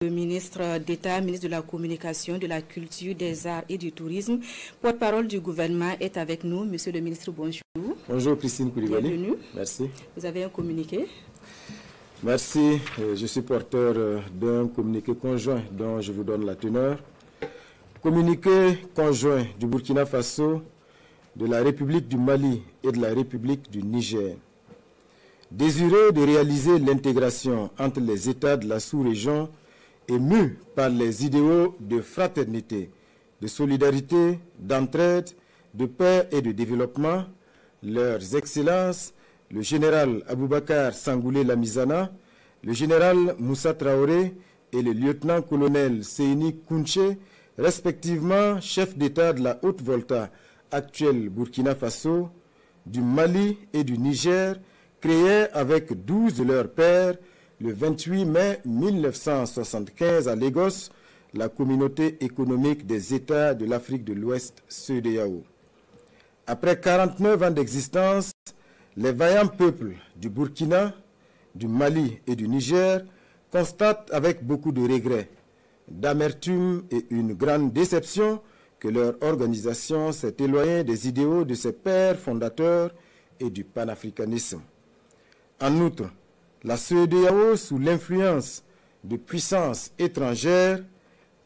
Le ministre d'État, ministre de la Communication, de la Culture, des Arts et du Tourisme, porte-parole du gouvernement, est avec nous. Monsieur le ministre, bonjour. Bonjour Christine Koulibaly. Bienvenue. Merci. Vous avez un communiqué. Merci. Je suis porteur d'un communiqué conjoint dont je vous donne la teneur. Communiqué conjoint du Burkina Faso, de la République du Mali et de la République du Niger. Désireux de réaliser l'intégration entre les États de la sous-région et mus par les idéaux de fraternité, de solidarité, d'entraide, de paix et de développement, leurs excellences, le général Aboubakar Sangoulé Lamizana, le général Moussa Traoré et le lieutenant-colonel Seyni Kounché, respectivement chefs d'État de la Haute-Volta, actuelle Burkina Faso, du Mali et du Niger, créés avec 12 de leurs pairs le 28 mai 1975 à Lagos, la communauté économique des États de l'Afrique de l'Ouest, CEDEAO. Après 49 ans d'existence, les vaillants peuples du Burkina, du Mali et du Niger constatent avec beaucoup de regrets, d'amertume et une grande déception que leur organisation s'est éloignée des idéaux de ses pères fondateurs et du panafricanisme. En outre, la CEDEAO, sous l'influence de puissances étrangères,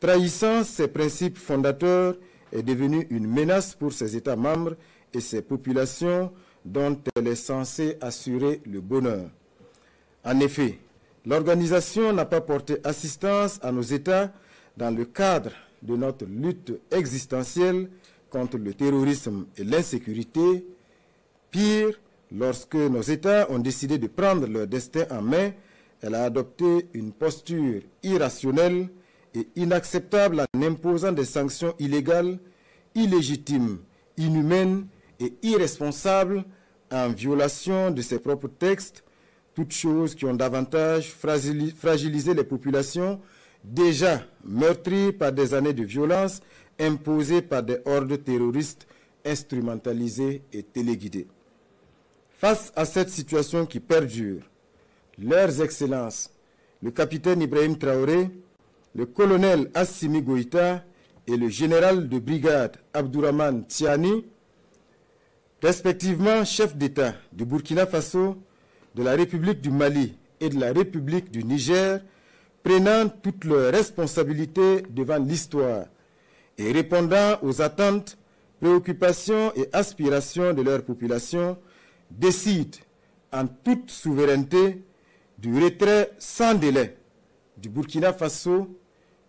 trahissant ses principes fondateurs, est devenue une menace pour ses États membres et ses populations dont elle est censée assurer le bonheur. En effet, l'organisation n'a pas porté assistance à nos États dans le cadre de notre lutte existentielle contre le terrorisme et l'insécurité. Pire, lorsque nos États ont décidé de prendre leur destin en main, elle a adopté une posture irrationnelle et inacceptable en imposant des sanctions illégales, illégitimes, inhumaines et irresponsables en violation de ses propres textes, toutes choses qui ont davantage fragilisé les populations déjà meurtries par des années de violence imposées par des hordes terroristes instrumentalisées et téléguidées. Face à cette situation qui perdure, leurs excellences, le capitaine Ibrahim Traoré, le colonel Assimi Goïta et le général de brigade Abdourahmane Tiani, respectivement chefs d'État du Burkina Faso, de la République du Mali et de la République du Niger, prenant toutes leurs responsabilités devant l'histoire et répondant aux attentes, préoccupations et aspirations de leur population, décident en toute souveraineté du retrait sans délai du Burkina Faso,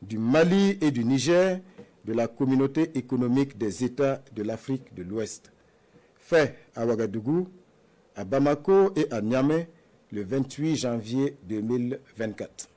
du Mali et du Niger de la communauté économique des États de l'Afrique de l'Ouest. Fait à Ouagadougou, à Bamako et à Niamey le 28 janvier 2024.